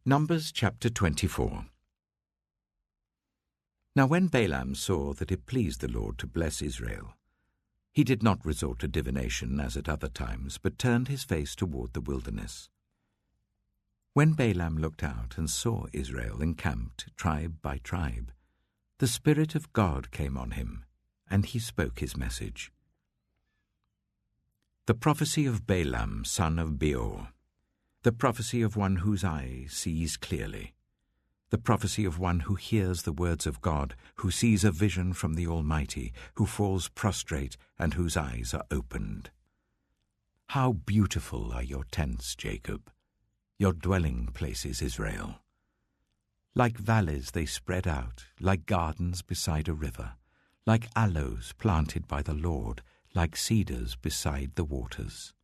Numbers chapter 24. Now when Balaam saw that it pleased the Lord to bless Israel, he did not resort to divination as at other times, but turned his face toward the wilderness. When Balaam looked out and saw Israel encamped tribe by tribe, the Spirit of God came on him, and he spoke his message. The prophecy of Balaam, son of Beor, the prophecy of one whose eye sees clearly, the prophecy of one who hears the words of God, who sees a vision from the Almighty, who falls prostrate and whose eyes are opened. How beautiful are your tents, Jacob, your dwelling places, Israel. Like valleys they spread out, like gardens beside a river, like aloes planted by the Lord, like cedars beside the waters.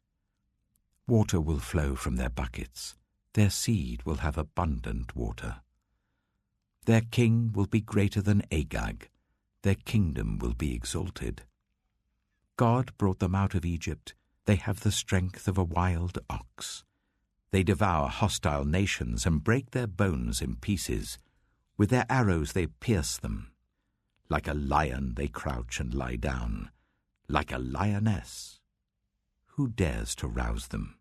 Water will flow from their buckets, their seed will have abundant water. Their king will be greater than Agag, their kingdom will be exalted. God brought them out of Egypt, they have the strength of a wild ox. They devour hostile nations and break their bones in pieces. With their arrows they pierce them. Like a lion they crouch and lie down, like a lioness. Who dares to rouse them?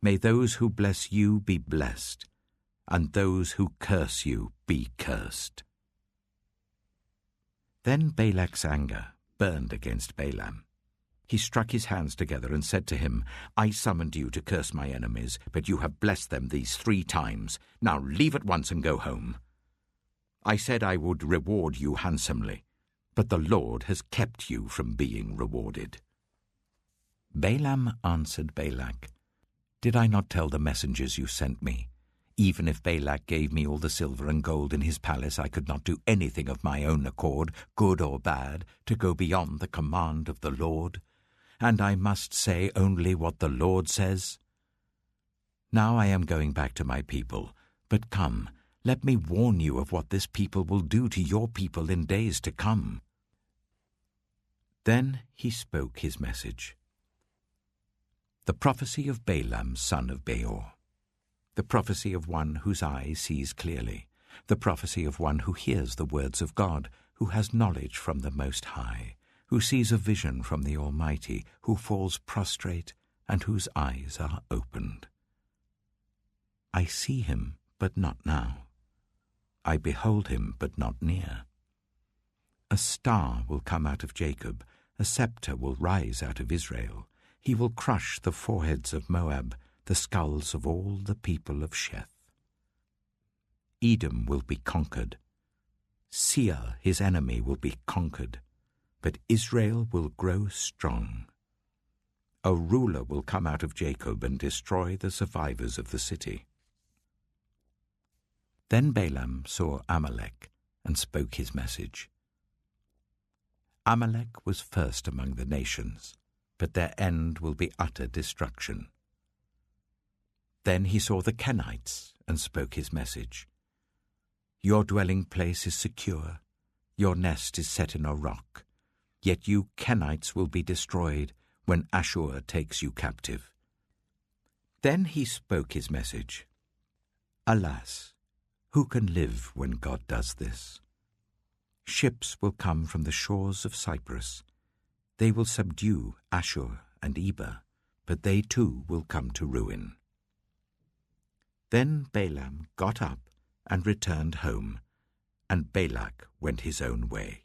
May those who bless you be blessed, and those who curse you be cursed. Then Balak's anger burned against Balaam. He struck his hands together and said to him, I summoned you to curse my enemies, but you have blessed them these 3 times. Now leave at once and go home. I said I would reward you handsomely, but the Lord has kept you from being rewarded. Balaam answered Balak, Did I not tell the messengers you sent me? Even if Balak gave me all the silver and gold in his palace, I could not do anything of my own accord, good or bad, to go beyond the command of the Lord. And I must say only what the Lord says. Now I am going back to my people, but come, let me warn you of what this people will do to your people in days to come. Then he spoke his message. The prophecy of Balaam, son of Beor, the prophecy of one whose eye sees clearly, the prophecy of one who hears the words of God, who has knowledge from the Most High, who sees a vision from the Almighty, who falls prostrate and whose eyes are opened. I see him, but not now. I behold him, but not near. A star will come out of Jacob, a scepter will rise out of Israel. He will crush the foreheads of Moab, the skulls of all the people of Sheth. Edom will be conquered. Seir, his enemy, will be conquered, but Israel will grow strong. A ruler will come out of Jacob and destroy the survivors of the city. Then Balaam saw Amalek and spoke his message. Amalek was first among the nations, but their end will be utter destruction. Then he saw the Kenites and spoke his message. Your dwelling place is secure, your nest is set in a rock, yet you Kenites will be destroyed when Ashur takes you captive. Then he spoke his message. Alas, who can live when God does this? Ships will come from the shores of Cyprus. They will subdue Ashur and Eber, but they too will come to ruin. Then Balaam got up and returned home, and Balak went his own way.